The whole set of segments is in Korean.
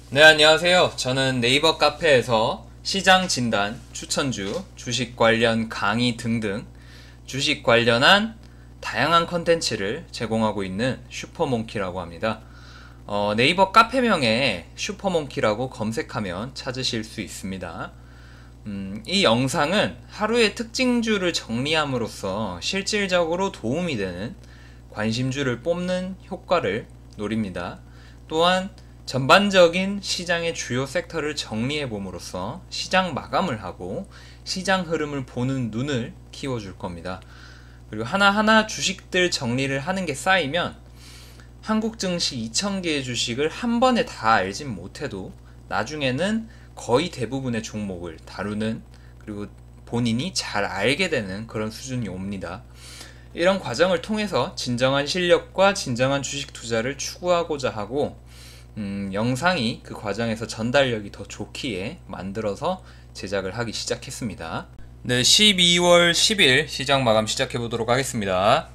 네, 안녕하세요. 저는 네이버 카페에서 시장 진단, 추천주, 주식 관련 강의 등등 주식 관련한 다양한 컨텐츠를 제공하고 있는 슈퍼몽키라고 합니다. 네이버 카페명에 슈퍼몽키라고 검색하면 찾으실 수 있습니다. 이 영상은 하루의 특징주를 정리함으로써 실질적으로 도움이 되는 관심주를 뽑는 효과를 노립니다. 또한 전반적인 시장의 주요 섹터를 정리해 봄으로써 시장 마감을 하고 시장 흐름을 보는 눈을 키워줄 겁니다. 그리고 하나하나 주식들 정리를 하는 게 쌓이면 한국 증시 2,000개의 주식을 한 번에 다 알진 못해도 나중에는 거의 대부분의 종목을 다루는, 그리고 본인이 잘 알게 되는 그런 수준이 옵니다. 이런 과정을 통해서 진정한 실력과 진정한 주식 투자를 추구하고자 하고, 영상이 그 과정에서 전달력이 더 좋기에 만들어서 제작을 하기 시작했습니다. 네, 12월 10일 시장 마감 시작해 보도록 하겠습니다.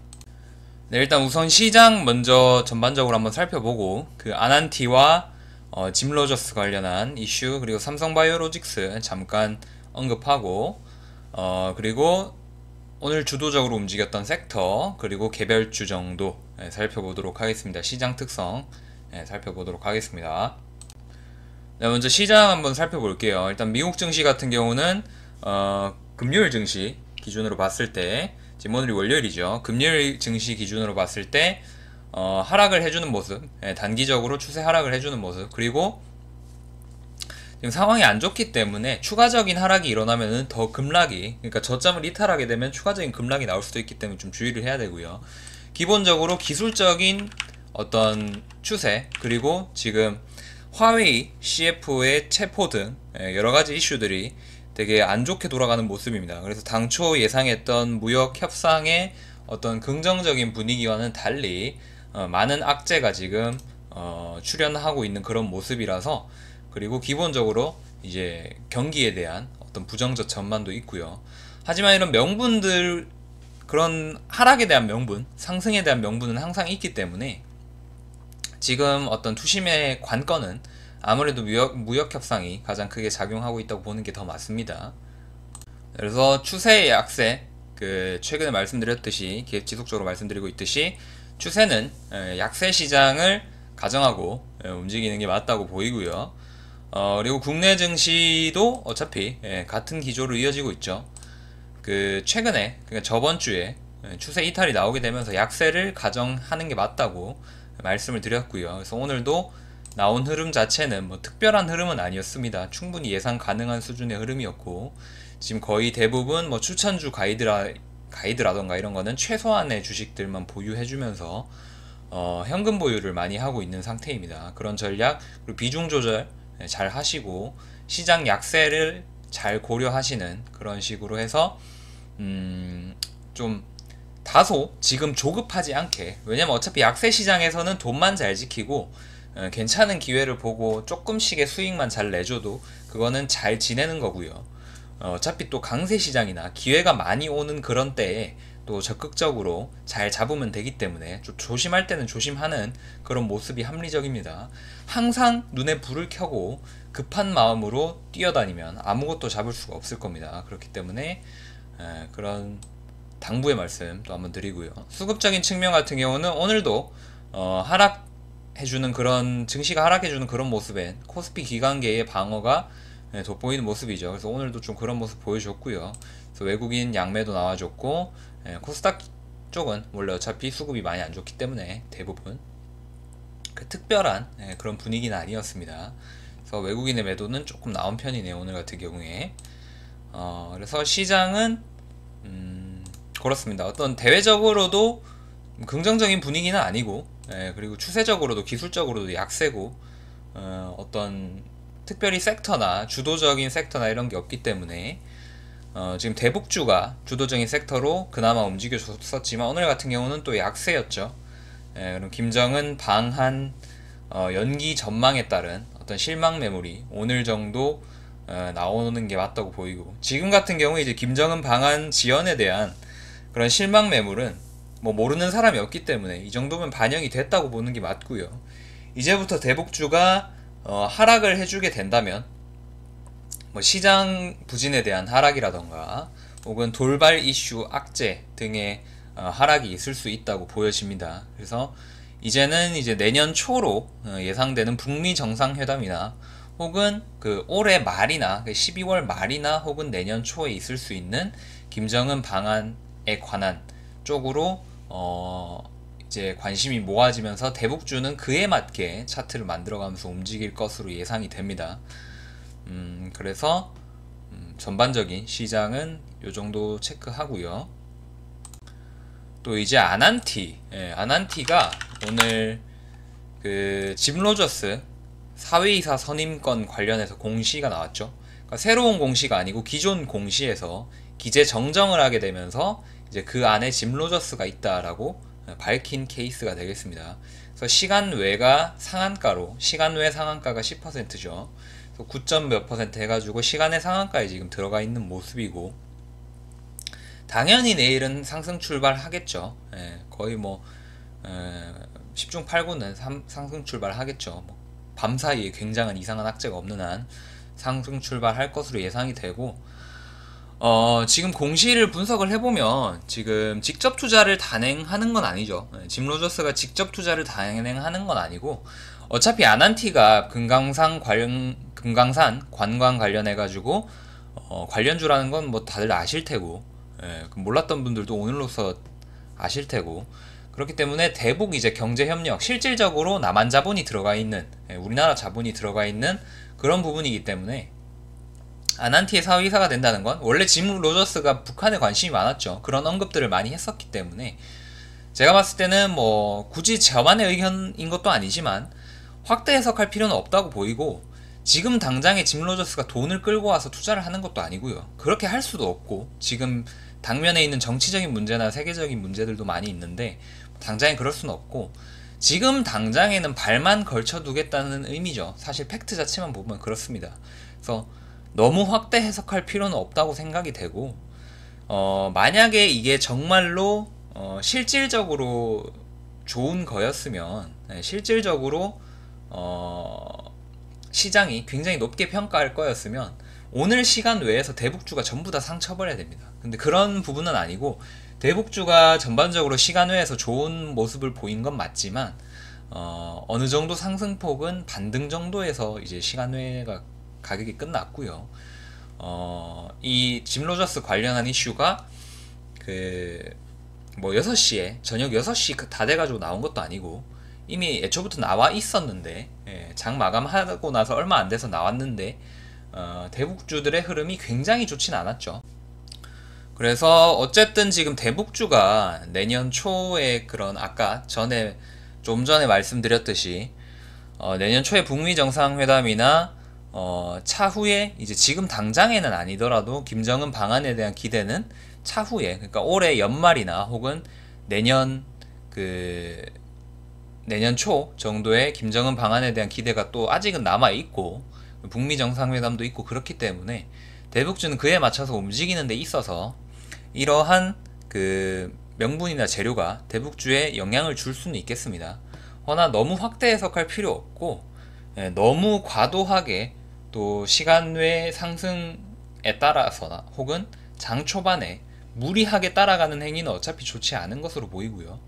네, 일단 우선 시장 먼저 전반적으로 한번 살펴보고, 그 아난티와 짐 로저스 관련한 이슈, 그리고 삼성바이오로직스 잠깐 언급하고, 그리고 오늘 주도적으로 움직였던 섹터, 그리고 개별주 정도 살펴보도록 하겠습니다. 시장 특성 살펴보도록 하겠습니다. 네, 먼저 시장 한번 살펴볼게요. 일단 미국 증시 같은 경우는 금요일 증시 기준으로 봤을 때, 지금 오늘이 월요일이죠. 금요일 증시 기준으로 봤을 때 하락을 해주는 모습, 단기적으로 추세 하락을 해주는 모습, 그리고 지금 상황이 안 좋기 때문에 추가적인 하락이 일어나면은 더 급락이, 그러니까 저점을 이탈하게 되면 추가적인 급락이 나올 수도 있기 때문에 좀 주의를 해야 되고요. 기본적으로 기술적인 어떤 추세, 그리고 지금 화웨이, CF의 체포 등 여러가지 이슈들이 되게 안 좋게 돌아가는 모습입니다. 그래서 당초 예상했던 무역 협상의 어떤 긍정적인 분위기와는 달리 많은 악재가 지금 출현하고 있는 그런 모습이라서, 그리고 기본적으로 이제 경기에 대한 어떤 부정적 전망도 있고요. 하지만 이런 명분들, 그런 하락에 대한 명분, 상승에 대한 명분은 항상 있기 때문에 지금 어떤 투심의 관건은 아무래도 무역 협상이 가장 크게 작용하고 있다고 보는 게 더 맞습니다. 그래서 추세의 약세, 그 최근에 말씀드렸듯이, 지속적으로 말씀드리고 있듯이 추세는 약세 시장을 가정하고 움직이는 게 맞다고 보이고요. 그리고 국내 증시도 어차피 같은 기조로 이어지고 있죠. 그 최근에, 그러니까 저번 주에 추세 이탈이 나오게 되면서 약세를 가정하는 게 맞다고 말씀을 드렸고요. 그래서 오늘도 나온 흐름 자체는 뭐 특별한 흐름은 아니었습니다. 충분히 예상 가능한 수준의 흐름이었고, 지금 거의 대부분 뭐 추천주 가이드라던가 이런 거는 최소한의 주식들만 보유해주면서 현금 보유를 많이 하고 있는 상태입니다. 그런 전략, 그리고 비중 조절 잘 하시고 시장 약세를 잘 고려하시는 그런 식으로 해서 좀 다소 지금 조급하지 않게, 왜냐면 어차피 약세 시장에서는 돈만 잘 지키고 괜찮은 기회를 보고 조금씩의 수익만 잘 내줘도 그거는 잘 지내는 거고요. 어차피 또 강세 시장이나 기회가 많이 오는 그런 때에 또 적극적으로 잘 잡으면 되기 때문에 좀 조심할 때는 조심하는 그런 모습이 합리적입니다. 항상 눈에 불을 켜고 급한 마음으로 뛰어다니면 아무것도 잡을 수가 없을 겁니다. 그렇기 때문에 그런 당부의 말씀 또 한번 드리고요. 수급적인 측면 같은 경우는 오늘도 하락해주는, 그런 증시가 하락해주는 그런 모습엔 코스피 기관계의 방어가 돋보이는 모습이죠. 그래서 오늘도 좀 그런 모습 보여줬고요. 그래서 외국인 양매도 나와줬고, 코스닥 쪽은 원래 어차피 수급이 많이 안 좋기 때문에 대부분 그 특별한 그런 분위기는 아니었습니다. 그래서 외국인의 매도는 조금 나온 편이네요, 오늘 같은 경우에. 그래서 시장은 그렇습니다. 어떤 대외적으로도 긍정적인 분위기는 아니고, 그리고 추세적으로도 기술적으로도 약세고, 어떤 특별히 섹터나 주도적인 섹터나 이런 게 없기 때문에 지금 대북주가 주도적인 섹터로 그나마 움직여줬었지만 오늘 같은 경우는 또 약세였죠. 그럼 김정은 방한 연기 전망에 따른 어떤 실망 매물이 오늘 정도 나오는 게 맞다고 보이고, 지금 같은 경우에 이제 김정은 방한 지연에 대한 그런 실망 매물은 뭐 모르는 사람이 없기 때문에 이 정도면 반영이 됐다고 보는 게 맞고요. 이제부터 대북주가 하락을 해주게 된다면 뭐 시장 부진에 대한 하락이라던가 혹은 돌발 이슈 악재 등의 하락이 있을 수 있다고 보여집니다. 그래서 이제는 이제 내년 초로 예상되는 북미 정상회담이나 혹은 그 올해 말이나 12월 말이나 혹은 내년 초에 있을 수 있는 김정은 방안에 관한 쪽으로 이제 관심이 모아지면서 대북주는 그에 맞게 차트를 만들어가면서 움직일 것으로 예상이 됩니다. 그래서 전반적인 시장은 요 정도 체크하고요. 또 이제 아난티, 아난티가 오늘 그 짐 로저스 사회이사 선임권 관련해서 공시가 나왔죠. 그러니까 새로운 공시가 아니고 기존 공시에서 기재 정정을 하게 되면서 이제 그 안에 짐 로저스가 있다라고 밝힌 케이스가 되겠습니다. 그래서 시간 외가 상한가로, 시간 외 상한가가 10%죠. 9점 몇 % 해가지고 시간의 상한가에 지금 들어가 있는 모습이고, 당연히 내일은 상승 출발하겠죠. 거의 뭐 10중 8구는 상승 출발하겠죠. 뭐 밤사이에 굉장한 이상한 악재가 없는 한 상승 출발할 것으로 예상이 되고, 지금 공시를 분석을 해보면 지금 직접 투자를 단행하는 건 아니죠. 짐 로저스가 직접 투자를 단행하는 건 아니고, 어차피 아난티가 금강산 관광 관련해가지고 관련주라는 건 뭐 다들 아실 테고, 몰랐던 분들도 오늘로서 아실 테고, 그렇기 때문에 대북 이제 경제협력, 실질적으로 남한 자본이 들어가 있는, 우리나라 자본이 들어가 있는 그런 부분이기 때문에 아난티의 사회이사가 된다는 건, 원래 짐 로저스가 북한에 관심이 많았죠. 그런 언급들을 많이 했었기 때문에 제가 봤을 때는 뭐 굳이 저만의 의견인 것도 아니지만 확대 해석할 필요는 없다고 보이고, 지금 당장에 짐 로저스가 돈을 끌고 와서 투자를 하는 것도 아니고요. 그렇게 할 수도 없고, 지금 당면에 있는 정치적인 문제나 세계적인 문제들도 많이 있는데 당장에 그럴 수는 없고, 지금 당장에는 발만 걸쳐두겠다는 의미죠. 사실 팩트 자체만 보면 그렇습니다. 그래서 너무 확대 해석할 필요는 없다고 생각이 되고, 만약에 이게 정말로 실질적으로 좋은 거였으면, 실질적으로 시장이 굉장히 높게 평가할 거였으면 오늘 시간 외에서 대북주가 전부 다 상쳐버려야 됩니다. 근데 그런 부분은 아니고, 대북주가 전반적으로 시간 외에서 좋은 모습을 보인 건 맞지만 어느 정도 상승폭은 반등 정도에서 이제 시간 외가 가격이 끝났고요. 이 짐 로저스 관련한 이슈가 뭐 6시에 저녁 6시 다 돼가지고 나온 것도 아니고, 이미 애초부터 나와 있었는데, 장 마감하고 나서 얼마 안 돼서 나왔는데 대북주들의 흐름이 굉장히 좋진 않았죠. 그래서 어쨌든 지금 대북주가 내년 초에 그런, 아까 좀 전에 말씀드렸듯이 내년 초에 북미 정상회담이나 차후에, 이제 지금 당장에는 아니더라도 김정은 방안에 대한 기대는 차후에, 그러니까 올해 연말이나 혹은 내년 초 정도의 김정은 방안에 대한 기대가 또 아직은 남아있고, 북미 정상회담도 있고, 그렇기 때문에 대북주는 그에 맞춰서 움직이는 데 있어서 이러한 명분이나 재료가 대북주에 영향을 줄 수는 있겠습니다. 허나 너무 확대 해석할 필요 없고, 너무 과도하게 또 시간 외 상승에 따라서나 혹은 장 초반에 무리하게 따라가는 행위는 어차피 좋지 않은 것으로 보이고요.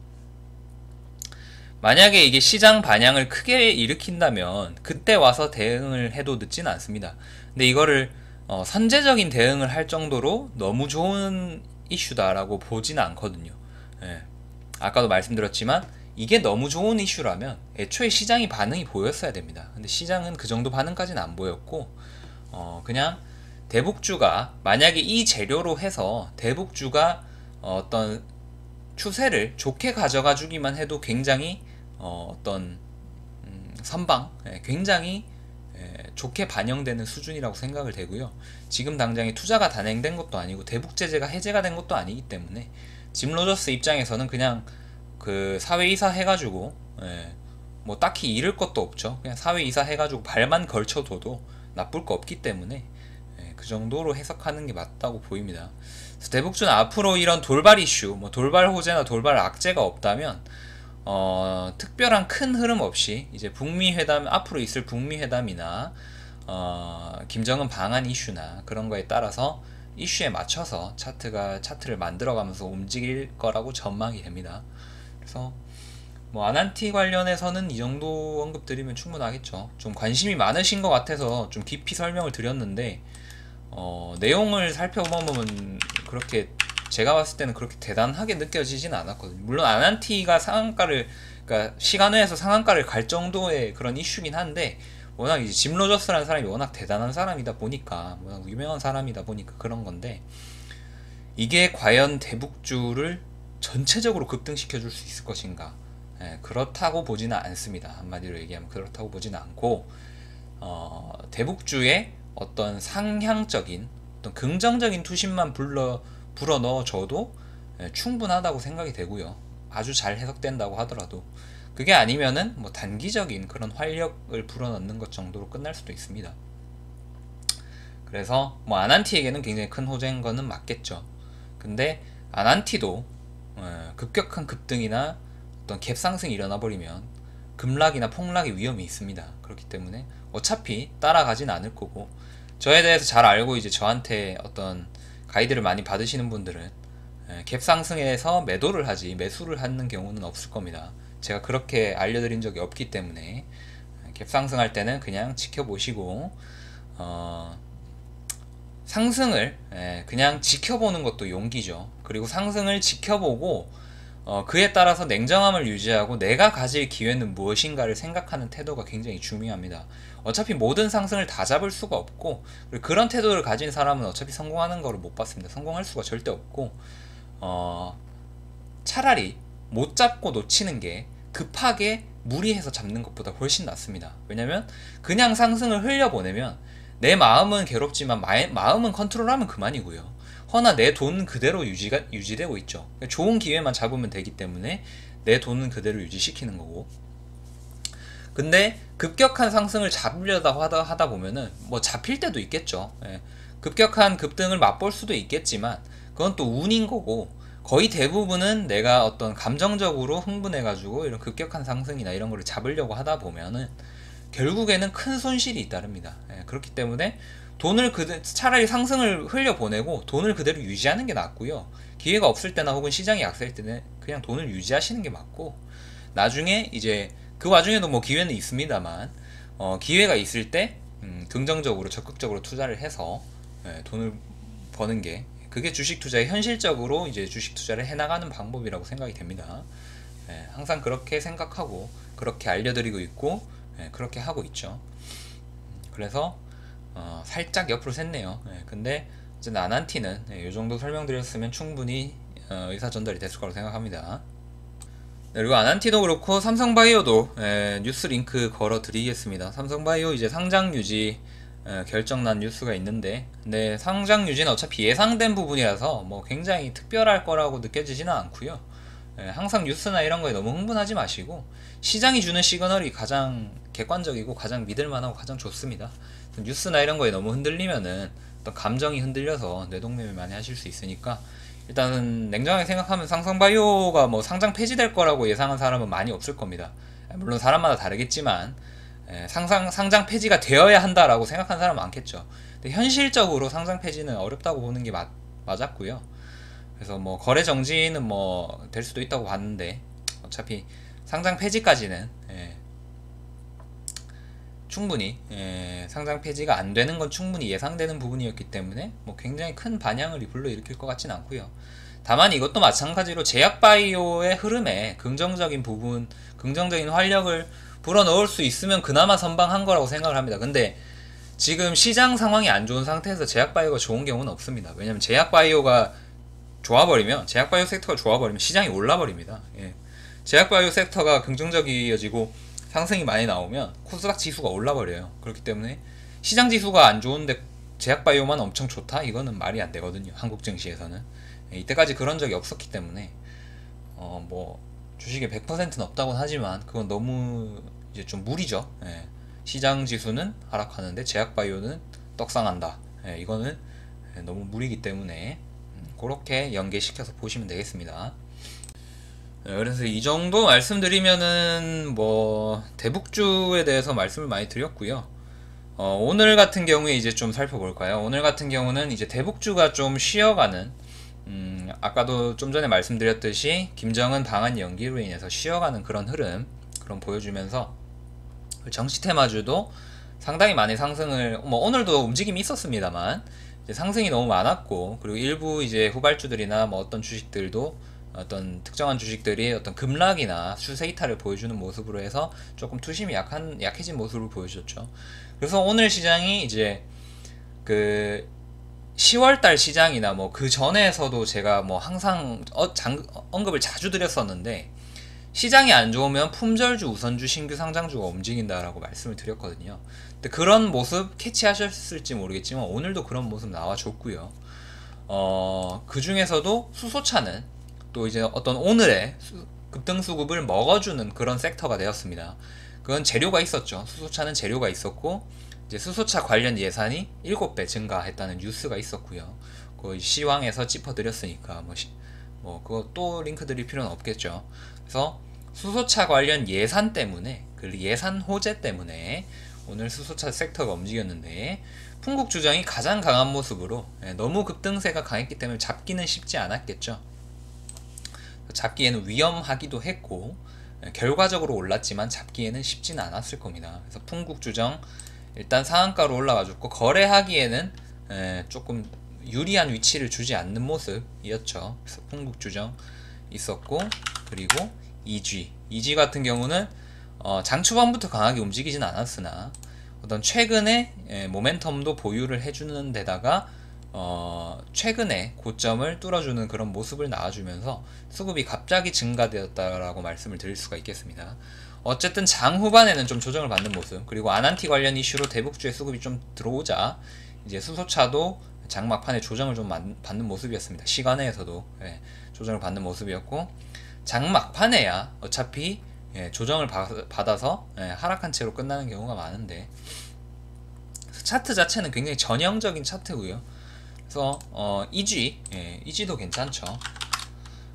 만약에 이게 시장 반향을 크게 일으킨다면 그때 와서 대응을 해도 늦지는 않습니다. 근데 이거를 선제적인 대응을 할 정도로 너무 좋은 이슈다라고 보지는 않거든요. 아까도 말씀드렸지만 이게 너무 좋은 이슈라면 애초에 시장이 반응이 보였어야 됩니다. 근데 시장은 그 정도 반응까지는 안 보였고, 그냥 대북주가 만약에 이 재료로 해서 대북주가 어떤 추세를 좋게 가져가 주기만 해도 굉장히 어떤 선방, 굉장히 좋게 반영되는 수준이라고 생각을 되고요. 지금 당장에 투자가 단행된 것도 아니고 대북 제재가 해제가 된 것도 아니기 때문에 짐 로저스 입장에서는 그냥 사회이사 해가지고 뭐 딱히 잃을 것도 없죠. 그냥 사회이사 해가지고 발만 걸쳐둬도 나쁠 거 없기 때문에 그 정도로 해석하는 게 맞다고 보입니다. 그래서 대북주는 앞으로 이런 돌발 이슈, 뭐 돌발 호재나 돌발 악재가 없다면 특별한 큰 흐름 없이 이제 북미 회담 앞으로 있을 북미 회담이나 김정은 방한 이슈나 그런 거에 따라서 이슈에 맞춰서 차트를 만들어가면서 움직일 거라고 전망이 됩니다. 그래서 뭐 아난티 관련해서는 이 정도 언급 드리면 충분하겠죠. 좀 관심이 많으신 것 같아서 좀 깊이 설명을 드렸는데 내용을 살펴보면 그렇게 제가 봤을 때는 그렇게 대단하게 느껴지진 않았거든요. 물론 아난티가 그러니까 시간외에서 상한가를 갈 정도의 그런 이슈긴 한데, 워낙 이제 짐 로저스라는 사람이 워낙 대단한 사람이다 보니까, 워낙 유명한 사람이다 보니까 그런 건데, 이게 과연 대북주를 전체적으로 급등시켜 줄 수 있을 것인가? 그렇다고 보지는 않습니다. 한마디로 얘기하면 그렇다고 보지는 않고, 대북주의 어떤 상향적인 어떤 긍정적인 투심만 불어 넣어줘도 충분하다고 생각이 되고요. 아주 잘 해석된다고 하더라도 그게 아니면은 뭐 단기적인 그런 활력을 불어넣는 것 정도로 끝날 수도 있습니다. 그래서 뭐 아난티에게는 굉장히 큰 호재인 거는 맞겠죠. 근데 아난티도 급격한 급등이나 어떤 갭 상승이 일어나 버리면 급락이나 폭락의 위험이 있습니다. 그렇기 때문에 어차피 따라가진 않을 거고, 저에 대해서 잘 알고 이제 저한테 어떤 가이드를 많이 받으시는 분들은 갭 상승에서 매도를 하지 매수를 하는 경우는 없을 겁니다. 제가 그렇게 알려드린 적이 없기 때문에 갭 상승할 때는 그냥 지켜보시고, 상승을 그냥 지켜보는 것도 용기죠. 그리고 상승을 지켜보고 그에 따라서 냉정함을 유지하고 내가 가질 기회는 무엇인가를 생각하는 태도가 굉장히 중요합니다. 어차피 모든 상승을 다 잡을 수가 없고, 그리고 그런 태도를 가진 사람은 어차피 성공하는 거를 못 봤습니다. 성공할 수가 절대 없고, 차라리 못 잡고 놓치는 게 급하게 무리해서 잡는 것보다 훨씬 낫습니다. 왜냐면 그냥 상승을 흘려보내면 내 마음은 괴롭지만 마음은 컨트롤하면 그만이고요. 허나 내 돈은 그대로 유지되고 있죠. 좋은 기회만 잡으면 되기 때문에 내 돈은 그대로 유지시키는 거고, 근데 급격한 상승을 잡으려다 하다 보면은 뭐 잡힐 때도 있겠죠. 급격한 급등을 맛볼 수도 있겠지만 그건 또 운인 거고, 거의 대부분은 내가 어떤 감정적으로 흥분해가지고 이런 급격한 상승이나 이런 거를 잡으려고 하다 보면은 결국에는 큰 손실이 잇따릅니다. 그렇기 때문에 차라리 상승을 흘려보내고 돈을 그대로 유지하는 게 낫고요. 기회가 없을 때나 혹은 시장이 약세일 때는 그냥 돈을 유지하시는 게 맞고, 나중에 이제 그 와중에도 뭐 기회는 있습니다만 기회가 있을 때 긍정적으로 적극적으로 투자를 해서 돈을 버는 게, 그게 주식 투자의 현실적으로 이제 주식 투자를 해나가는 방법이라고 생각이 됩니다. 항상 그렇게 생각하고 그렇게 알려드리고 있고 그렇게 하고 있죠. 그래서 살짝 옆으로 샜네요. 근데 이제 아난티는 이 정도 설명드렸으면 충분히 의사 전달이 됐을 거라고 생각합니다. 그리고 아난티도 그렇고 삼성바이오도 뉴스 링크 걸어 드리겠습니다. 삼성바이오 이제 상장 유지 결정난 뉴스가 있는데, 근데 상장 유지는 어차피 예상된 부분이라서 뭐 굉장히 특별할 거라고 느껴지지는 않고요. 항상 뉴스나 이런 거에 너무 흥분하지 마시고, 시장이 주는 시그널이 가장 객관적이고 가장 믿을만하고 가장 좋습니다. 뉴스나 이런 거에 너무 흔들리면은 어떤 감정이 흔들려서 뇌동매매 많이 하실 수 있으니까, 일단은 냉정하게 생각하면 삼성바이오가 뭐 상장 폐지될 거라고 예상한 사람은 많이 없을 겁니다. 물론 사람마다 다르겠지만 상장 폐지가 되어야 한다라고 생각하는 사람은 많겠죠. 근데 현실적으로 상장 폐지는 어렵다고 보는 게 맞았고요. 그래서 뭐 거래 정지는 뭐 될 수도 있다고 봤는데, 어차피 상장 폐지까지는 충분히 상장 폐지가 안 되는 건 충분히 예상되는 부분이었기 때문에 뭐 굉장히 큰 반향을 불러일으킬 것 같진 않고요. 다만 이것도 마찬가지로 제약바이오의 흐름에 긍정적인 부분, 긍정적인 활력을 불어넣을 수 있으면 그나마 선방한 거라고 생각을 합니다. 근데 지금 시장 상황이 안 좋은 상태에서 제약바이오가 좋은 경우는 없습니다. 왜냐면 제약바이오 섹터가 좋아버리면 시장이 올라버립니다. 제약바이오 섹터가 긍정적이어지고 상승이 많이 나오면 코스닥 지수가 올라버려요. 그렇기 때문에 시장 지수가 안 좋은데 제약바이오만 엄청 좋다? 이거는 말이 안 되거든요. 한국 증시에서는. 이때까지 그런 적이 없었기 때문에 뭐 주식에 100%는 없다고는 하지만 그건 너무 이제 좀 무리죠. 시장 지수는 하락하는데 제약바이오는 떡상한다. 이거는 너무 무리기 때문에 그렇게 연계시켜서 보시면 되겠습니다. 그래서 이 정도 말씀드리면은 뭐 대북주에 대해서 말씀을 많이 드렸고요. 오늘 같은 경우에 이제 좀 살펴볼까요? 오늘 같은 경우는 이제 대북주가 좀 쉬어가는, 아까도 좀 전에 말씀드렸듯이 김정은 방한 연기로 인해서 쉬어가는 그런 흐름, 그런 보여주면서 정치 테마주도 상당히 많이 상승을, 뭐 오늘도 움직임이 있었습니다만 이제 상승이 너무 많았고, 그리고 일부 이제 후발주들이나 뭐 어떤 주식들도, 어떤 특정한 주식들이 어떤 급락이나 추세 이탈을 보여주는 모습으로 해서 조금 투심이 약해진 모습을 보여줬죠. 그래서 오늘 시장이 이제 그 10월달 시장이나 뭐 그 전에서도 제가 뭐 항상 언급을 자주 드렸었는데, 시장이 안 좋으면 품절주, 우선주, 신규 상장주가 움직인다라고 말씀을 드렸거든요. 근데 그런 모습 캐치하셨을지 모르겠지만 오늘도 그런 모습 나와줬고요. 그 중에서도 수소차는 또 이제 어떤 오늘의 급등수급을 먹어주는 그런 섹터가 되었습니다. 그건 재료가 있었죠. 수소차는 재료가 있었고, 이제 수소차 관련 예산이 7배 증가했다는 뉴스가 있었고요. 그 시황에서 짚어드렸으니까 뭐 그거 또 링크 드릴 필요는 없겠죠. 그래서 수소차 관련 예산 때문에, 그 예산 호재 때문에 오늘 수소차 섹터가 움직였는데, 풍국주정이 가장 강한 모습으로 너무 급등세가 강했기 때문에 잡기는 쉽지 않았겠죠. 잡기에는 위험하기도 했고, 결과적으로 올랐지만 잡기에는 쉽지는 않았을 겁니다. 그래서 풍국주정 일단 상한가로 올라가지고 거래하기에는 조금 유리한 위치를 주지 않는 모습이었죠. 그래서 풍국주정 있었고, 그리고 EG 같은 경우는 장 초반부터 강하게 움직이진 않았으나 어떤 최근에 모멘텀도 보유를 해주는 데다가 최근에 고점을 뚫어주는 그런 모습을 나와주면서 수급이 갑자기 증가되었다라고 말씀을 드릴 수가 있겠습니다. 어쨌든 장 후반에는 좀 조정을 받는 모습, 그리고 아난티 관련 이슈로 대북주의 수급이 좀 들어오자 이제 수소차도 장 막판에 조정을 좀 받는 모습이었습니다. 시간에서도 조정을 받는 모습이었고, 장 막판에야 어차피 조정을 받아서 하락한 채로 끝나는 경우가 많은데, 차트 자체는 굉장히 전형적인 차트고요. 그래서 EG도 괜찮죠.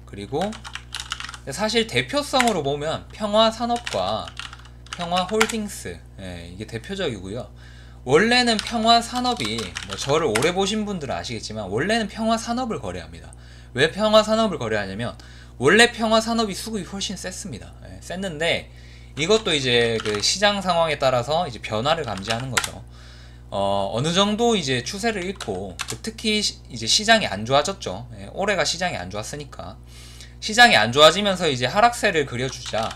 그리고 사실 대표성으로 보면 평화산업과 평화홀딩스, 이게 대표적이고요. 원래는 평화산업이, 뭐 저를 오래 보신 분들은 아시겠지만 원래는 평화산업을 거래합니다. 왜 평화산업을 거래하냐면 원래 평화산업이 수급이 훨씬 셌습니다. 셌는데 이것도 이제 그 시장 상황에 따라서 이제 변화를 감지하는 거죠. 어느 정도 이제 추세를 잃고, 특히 이제 시장이 안 좋아졌죠. 올해가 시장이 안 좋았으니까 시장이 안 좋아지면서 이제 하락세를 그려주자,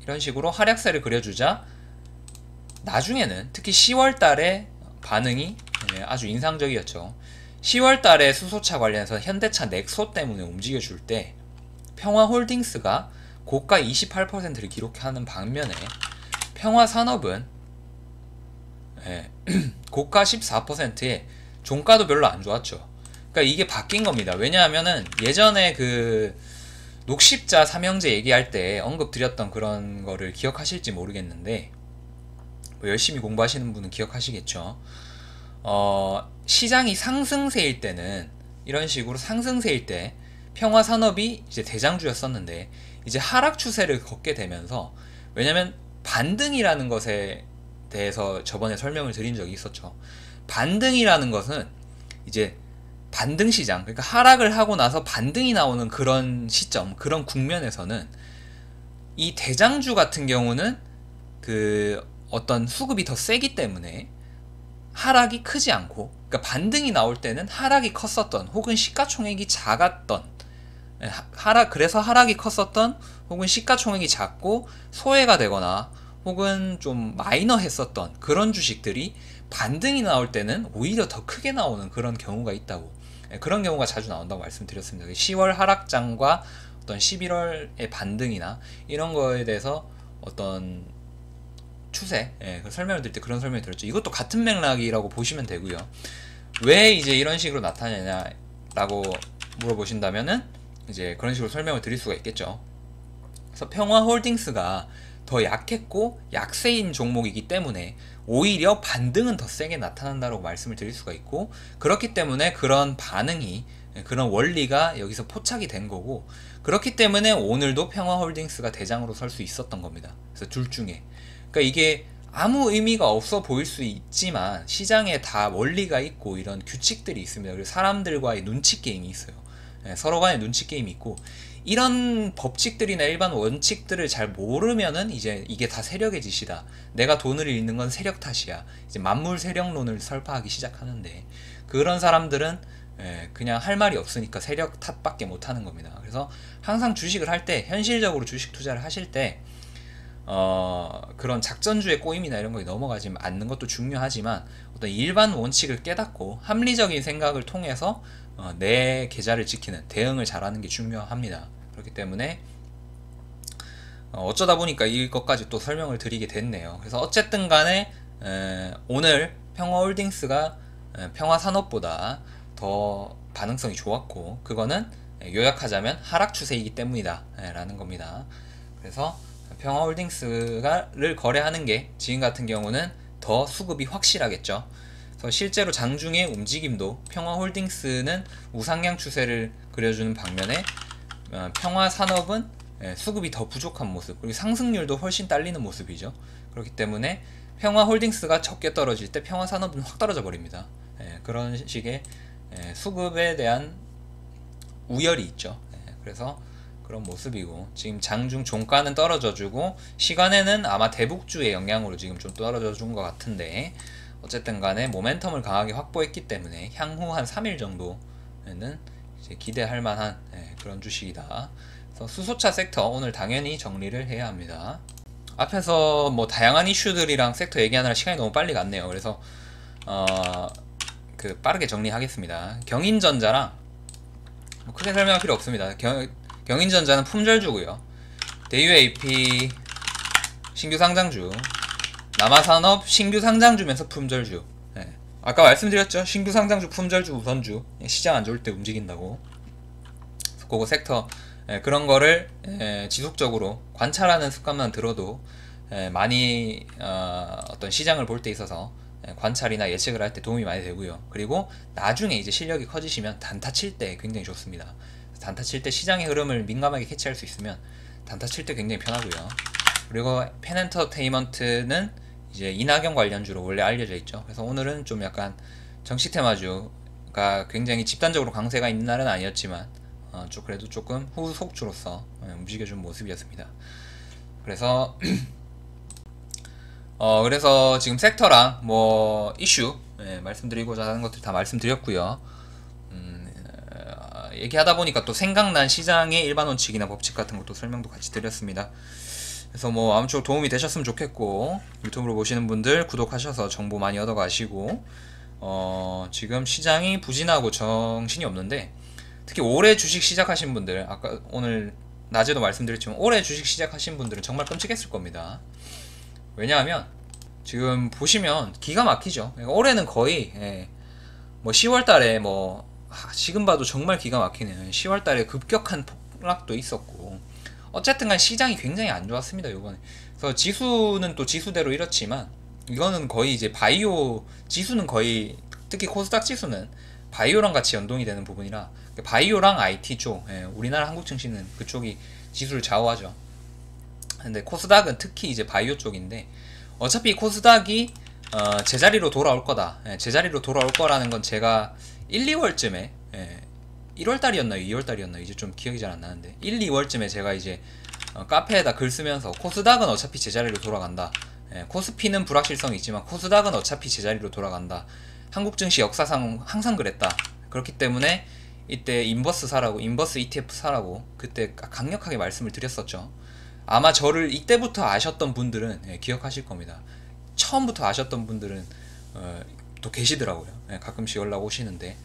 이런 식으로 하락세를 그려주자 나중에는 특히 10월 달에 반응이 아주 인상적이었죠. 10월 달에 수소차 관련해서 현대차 넥소 때문에 움직여줄 때 평화홀딩스가 고가 28%를 기록하는 반면에 평화산업은 고가 14%에 종가도 별로 안 좋았죠. 그러니까 이게 바뀐 겁니다. 왜냐하면은 예전에 그 녹십자 삼형제 얘기할 때 언급드렸던 그런 거를 기억하실지 모르겠는데, 뭐 열심히 공부하시는 분은 기억하시겠죠. 시장이 상승세일 때는 이런 식으로 상승세일 때 평화산업이 이제 대장주였었는데, 이제 하락 추세를 걷게 되면서, 왜냐면 반등이라는 것에 대해서 저번에 설명을 드린 적이 있었죠. 반등이라는 것은 이제 반등 시장, 그러니까 하락을 하고 나서 반등이 나오는 그런 시점, 그런 국면에서는 이 대장주 같은 경우는 그 어떤 수급이 더 세기 때문에 하락이 크지 않고, 그러니까 반등이 나올 때는 하락이 컸었던 혹은 시가총액이 작았던, 그래서 하락이 컸었던 혹은 시가총액이 작고 소외가 되거나 혹은 좀 마이너했었던 그런 주식들이 반등이 나올 때는 오히려 더 크게 나오는 그런 경우가 있다고, 그런 경우가 자주 나온다고 말씀드렸습니다. 10월 하락장과 어떤 11월의 반등이나 이런 거에 대해서 어떤 추세, 그 설명을 드릴 때 그런 설명을 드렸죠. 이것도 같은 맥락이라고 보시면 되고요. 왜 이제 이런 식으로 나타나냐라고 물어보신다면은 이제 그런 식으로 설명을 드릴 수가 있겠죠. 그래서 평화홀딩스가 더 약했고 약세인 종목이기 때문에 오히려 반등은 더 세게 나타난다고 말씀을 드릴 수가 있고, 그렇기 때문에 그런 반응이 그런 원리가 여기서 포착이 된 거고, 그렇기 때문에 오늘도 평화홀딩스가 대장으로 설 수 있었던 겁니다. 그래서 둘 중에, 그러니까 이게 아무 의미가 없어 보일 수 있지만 시장에 다 원리가 있고 이런 규칙들이 있습니다. 그리고 사람들과의 눈치 게임이 있어요. 서로 간의 눈치 게임이 있고, 이런 법칙들이나 일반 원칙들을 잘 모르면은 이제 이게 다 세력의 짓이다, 내가 돈을 잃는 건 세력 탓이야, 이제 만물 세력론을 설파하기 시작하는데, 그런 사람들은 그냥 할 말이 없으니까 세력 탓밖에 못 하는 겁니다. 그래서 항상 주식을 할 때, 현실적으로 주식 투자를 하실 때 그런 작전주의 꼬임이나 이런 거에 넘어가지 않는 것도 중요하지만, 어떤 일반 원칙을 깨닫고 합리적인 생각을 통해서 내 계좌를 지키는, 대응을 잘하는 게 중요합니다. 그렇기 때문에 어쩌다 보니까 이것까지 또 설명을 드리게 됐네요. 그래서 어쨌든 간에 오늘 평화홀딩스가 평화산업보다 더 반응성이 좋았고, 그거는 요약하자면 하락 추세이기 때문이다 라는 겁니다. 그래서 평화홀딩스를 거래하는 게 지금 같은 경우는 더 수급이 확실하겠죠. 그래서 실제로 장중의 움직임도 평화홀딩스는 우상향 추세를 그려주는 반면에 평화산업은 수급이 더 부족한 모습, 그리고 상승률도 훨씬 딸리는 모습이죠. 그렇기 때문에 평화홀딩스가 적게 떨어질 때 평화산업은 확 떨어져 버립니다. 그런 식의 수급에 대한 우열이 있죠. 그래서 그런 모습이고, 지금 장중 종가는 떨어져주고 시간에는 아마 대북주의 영향으로 지금 좀 떨어져준 것 같은데, 어쨌든 간에 모멘텀을 강하게 확보했기 때문에 향후 한 3일 정도는 이제 기대할 만한 그런 주식이다. 그래서 수소차 섹터 오늘 당연히 정리를 해야 합니다. 앞에서 뭐 다양한 이슈들이랑 섹터 얘기하느라 시간이 너무 빨리 갔네요. 그래서 빠르게 정리하겠습니다. 경인전자랑 뭐 크게 설명할 필요 없습니다. 경인전자는 품절주고요. 대유AP 신규 상장주, 남아산업 신규 상장주면서 품절주. 아까 말씀드렸죠. 신규 상장주, 품절주, 우선주. 시장 안 좋을 때 움직인다고. 그거 섹터 그런 거를 지속적으로 관찰하는 습관만 들어도 많이 어떤 시장을 볼 때 있어서 관찰이나 예측을 할 때 도움이 많이 되고요. 그리고 나중에 이제 실력이 커지시면 단타 칠 때 굉장히 좋습니다. 단타 칠 때 시장의 흐름을 민감하게 캐치할 수 있으면 단타 칠 때 굉장히 편하고요. 그리고 펜엔터테인먼트는 이제 이낙연 관련주로 원래 알려져 있죠. 그래서 오늘은 좀 약간 정치 테마주가 굉장히 집단적으로 강세가 있는 날은 아니었지만 그래도 조금 후속주로서 움직여준 모습이었습니다. 그래서 그래서 지금 섹터랑 뭐 이슈 말씀드리고자 하는 것들 다 말씀드렸고요. 얘기하다 보니까 또 생각난 시장의 일반 원칙이나 법칙 같은 것도 설명도 같이 드렸습니다. 그래서 뭐 아무쪼록 도움이 되셨으면 좋겠고, 유튜브로 보시는 분들 구독하셔서 정보 많이 얻어가시고, 지금 시장이 부진하고 정신이 없는데, 특히 올해 주식 시작하신 분들, 아까 오늘 낮에도 말씀드렸지만 올해 주식 시작하신 분들은 정말 끔찍했을 겁니다. 왜냐하면 지금 보시면 기가 막히죠. 올해는 거의 뭐 10월달에 뭐 지금 봐도 정말 기가 막히네요. 10월달에 급격한 폭락도 있었고, 어쨌든간 시장이 굉장히 안 좋았습니다 요번에. 그래서 지수는 또 지수대로 이렇지만, 이거는 거의 이제 바이오 지수는 거의, 특히 코스닥 지수는 바이오랑 같이 연동이 되는 부분이라, 바이오랑 IT 쪽, 우리나라 한국증시는 그쪽이 지수를 좌우하죠. 근데 코스닥은 특히 이제 바이오 쪽인데, 어차피 코스닥이 제자리로 돌아올 거다. 제자리로 돌아올 거라는 건 제가 1, 2월쯤에 1월달이었나요? 2월달이었나요? 이제 좀 기억이 잘 안 나는데 1, 2월쯤에 제가 이제 카페에다 글 쓰면서 코스닥은 어차피 제자리로 돌아간다. 코스피는 불확실성이 있지만 코스닥은 어차피 제자리로 돌아간다. 한국 증시 역사상 항상 그랬다. 그렇기 때문에 이때 인버스 사라고, 인버스 ETF 사라고 그때 강력하게 말씀을 드렸었죠. 아마 저를 이때부터 아셨던 분들은 기억하실 겁니다. 처음부터 아셨던 분들은 또 계시더라고요. 가끔씩 연락 오시는데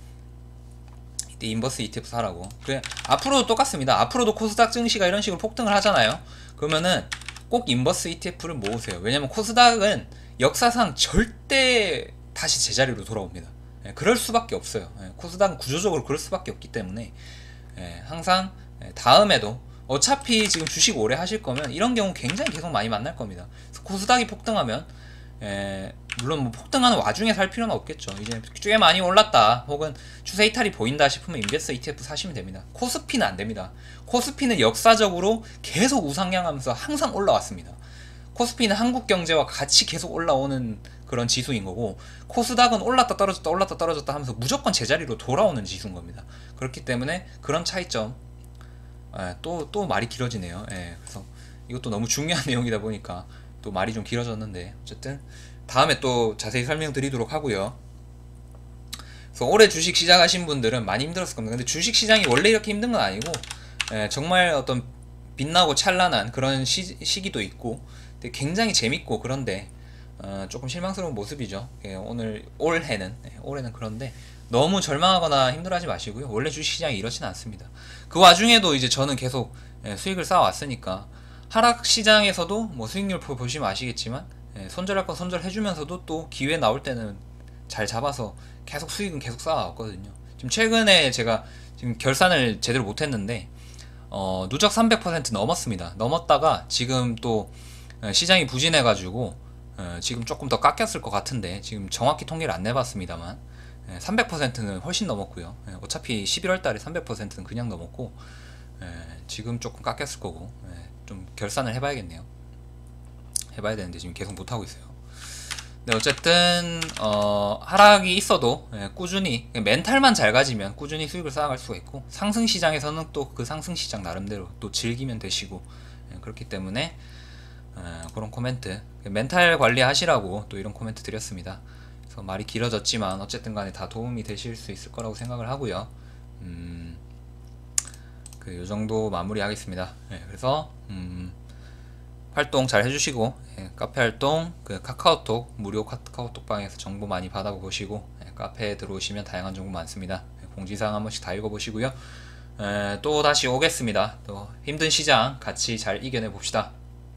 이때 인버스 ETF 사라고. 그래, 앞으로도 똑같습니다. 앞으로도 코스닥 증시가 이런 식으로 폭등을 하잖아요. 그러면은 꼭 인버스 ETF를 모으세요. 왜냐면 코스닥은 역사상 절대 다시 제자리로 돌아옵니다. 그럴 수밖에 없어요. 코스닥은 구조적으로 그럴 수밖에 없기 때문에 항상 다음에도 어차피 지금 주식 오래 하실 거면 이런 경우 굉장히 계속 많이 만날 겁니다. 그래서 코스닥이 폭등하면 물론 뭐 폭등하는 와중에 살 필요는 없겠죠. 이제 꽤 많이 올랐다 혹은 추세 이탈이 보인다 싶으면 인베스터 ETF 사시면 됩니다. 코스피는 안 됩니다. 코스피는 역사적으로 계속 우상향하면서 항상 올라왔습니다. 코스피는 한국 경제와 같이 계속 올라오는 그런 지수인 거고, 코스닥은 올랐다 떨어졌다 올랐다 떨어졌다 하면서 무조건 제자리로 돌아오는 지수인 겁니다. 그렇기 때문에 그런 차이점. 또 말이 길어지네요. 그래서 이것도 너무 중요한 내용이다 보니까 또 말이 좀 길어졌는데, 어쨌든 다음에 또 자세히 설명드리도록 하고요. 그래서 올해 주식 시작하신 분들은 많이 힘들었을 겁니다. 근데 주식 시장이 원래 이렇게 힘든 건 아니고, 정말 어떤 빛나고 찬란한 그런 시기도 있고 굉장히 재밌고, 그런데 조금 실망스러운 모습이죠. 올해는 그런데 너무 절망하거나 힘들어하지 마시고요. 원래 주식시장이 이렇진 않습니다. 그 와중에도 이제 저는 계속 수익을 쌓아왔으니까, 하락시장에서도 뭐 수익률 보시면 아시겠지만, 손절할 건 손절해주면서도 또 기회 나올 때는 잘 잡아서 계속 수익은 계속 쌓아왔거든요. 지금 최근에 제가 지금 결산을 제대로 못했는데, 누적 300% 넘었습니다. 넘었다가 지금 또 시장이 부진해가지고 지금 조금 더 깎였을 것 같은데, 지금 정확히 통계를 안 내봤습니다만 300%는 훨씬 넘었고요. 어차피 11월 달에 300%는 그냥 넘었고, 지금 조금 깎였을 거고, 좀 결산을 해봐야겠네요. 해봐야 되는데 지금 계속 못하고 있어요. 네, 어쨌든 하락이 있어도 꾸준히 멘탈만 잘 가지면 꾸준히 수익을 쌓아갈 수가 있고, 상승시장에서는 또 그 상승시장 나름대로 또 즐기면 되시고, 그렇기 때문에 그런 코멘트, 멘탈 관리하시라고 또 이런 코멘트 드렸습니다. 그래서 말이 길어졌지만 어쨌든 간에 다 도움이 되실 수 있을 거라고 생각을 하고요. 요 정도 마무리 하겠습니다. 그래서 활동 잘 해주시고, 카페 활동, 카카오톡 무료 카카오톡 방에서 정보 많이 받아보시고, 카페에 들어오시면 다양한 정보 많습니다. 공지사항 한 번씩 다 읽어보시고요. 또 다시 오겠습니다. 또 힘든 시장 같이 잘 이겨내 봅시다.